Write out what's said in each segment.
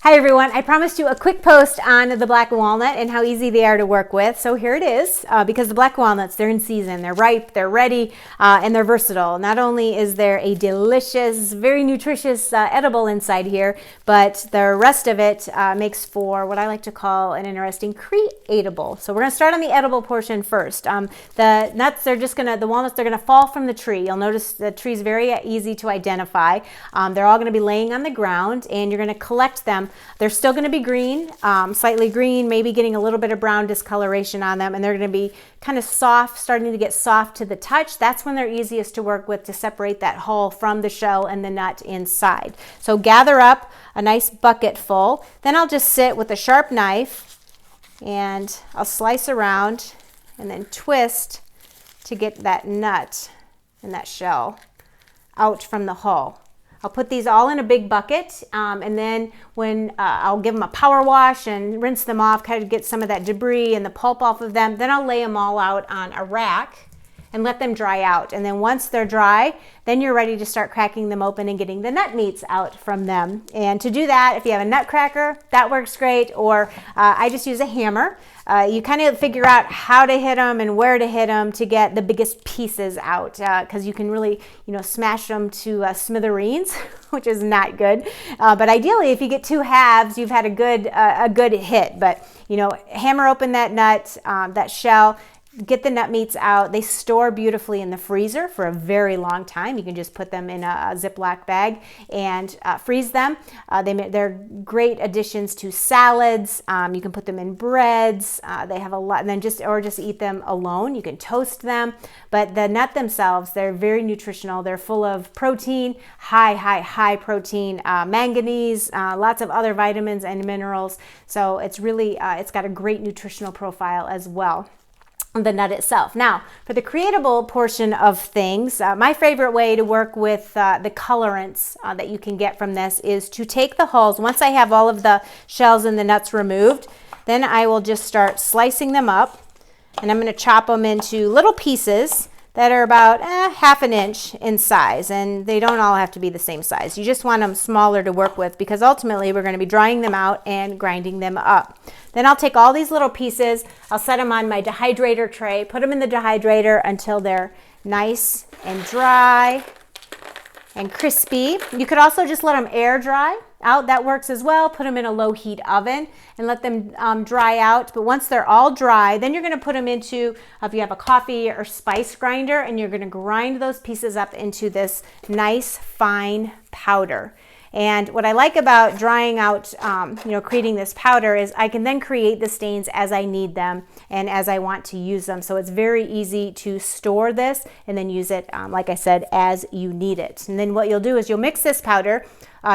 Hi everyone, I promised you a quick post on the black walnut and how easy they are to work with. So here it is, because the black walnuts, they're in season, they're ripe, they're ready, and they're versatile. Not only is there a delicious, very nutritious edible inside here, but the rest of it makes for what I like to call an interesting creatable. So we're gonna start on the edible portion first. The nuts, the walnuts, they're gonna fall from the tree. You'll notice the tree's very easy to identify. They're all gonna be laying on the ground and you're gonna collect them. They're still going to be green, slightly green, maybe getting a little bit of brown discoloration on them, and they're going to be kind of soft, starting to get soft to the touch. That's when they're easiest to work with to separate that hull from the shell and the nut inside. So gather up a nice bucket full. Then I'll just sit with a sharp knife and I'll slice around and then twist to get that nut and that shell out from the hull. I'll put these all in a big bucket, and then when I'll give them a power wash and rinse them off, kind of get some of that debris and the pulp off of them. Then I'll lay them all out on a rack and let them dry out. And then once they're dry, then you're ready to start cracking them open and getting the nut meats out from them. And to do that, if you have a nut cracker, that works great, or I just use a hammer. You kind of figure out how to hit them and where to hit them to get the biggest pieces out, because you can really, smash them to smithereens, which is not good. But ideally, if you get two halves, you've had a good hit. But hammer open that nut, that shell. Get the nut meats out. They store beautifully in the freezer for a very long time. You can just put them in a Ziploc bag and freeze them. They're great additions to salads. You can put them in breads. They have a lot, and then just eat them alone. You can toast them. But the nut themselves, they're very nutritional. They're full of protein, high protein, manganese, lots of other vitamins and minerals. So it's really, it's got a great nutritional profile as well. The nut itself. Now, for the creatable portion of things, my favorite way to work with the colorants that you can get from this is to take the hulls. Once I have all of the shells and the nuts removed, then I will just start slicing them up, and I'm going to chop them into little pieces that are about half an inch in size, and they don't all have to be the same size. You just want them smaller to work with, because ultimately we're going to be drying them out and grinding them up. Then I'll take all these little pieces, I'll set them on my dehydrator tray, put them in the dehydrator until they're nice and dry and crispy. You could also just let them air dry out. That works as well. Put them in a low heat oven and let them dry out. But once they're all dry, then you're going to put them into, if you have a coffee or spice grinder, and you're going to grind those pieces up into this nice fine powder. And what I like about drying out, creating this powder is I can then create the stains as I need them and as I want to use them. So it's very easy to store this and then use it, like I said, as you need it. And then what you'll do is you'll mix this powder.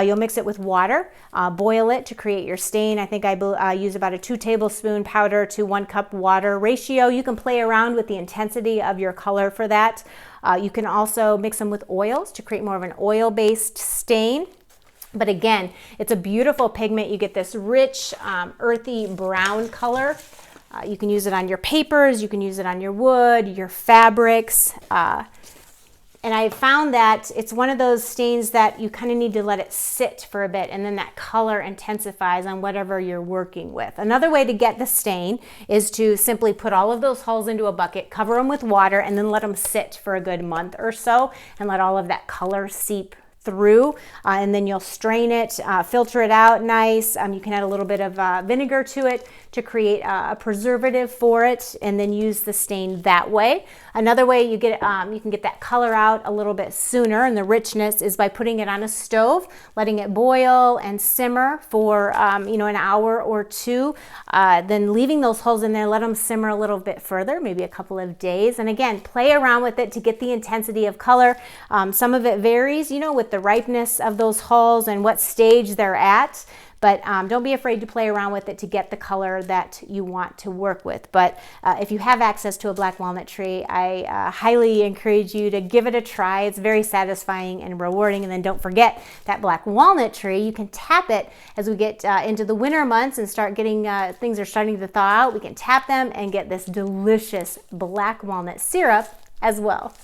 You'll mix it with water, boil it to create your stain. I think I use about a 2 tablespoon powder to 1 cup water ratio. You can play around with the intensity of your color for that. You can also mix them with oils to create more of an oil-based stain. But again, it's a beautiful pigment. You get this rich, earthy brown color. You can use it on your papers, you can use it on your wood, your fabrics. And I found that it's one of those stains that you kind of need to let it sit for a bit, and then that color intensifies on whatever you're working with. Another way to get the stain is to simply put all of those hulls into a bucket, cover them with water, and then let them sit for a good month or so and let all of that color seep through, and then you'll strain it, filter it out nice. You can add a little bit of vinegar to it to create a preservative for it, and then use the stain that way. Another way you can get that color out a little bit sooner, and the richness, is by putting it on a stove, letting it boil and simmer for an hour or two, then leaving those holes in there, let them simmer a little bit further, maybe a couple of days. And again, play around with it to get the intensity of color. Some of it varies, with the ripeness of those hulls and what stage they're at. But don't be afraid to play around with it to get the color that you want to work with. But if you have access to a black walnut tree, I highly encourage you to give it a try. It's very satisfying and rewarding. And then don't forget that black walnut tree, you can tap it as we get into the winter months and start getting, things are starting to thaw out. We can tap them and get this delicious black walnut syrup as well.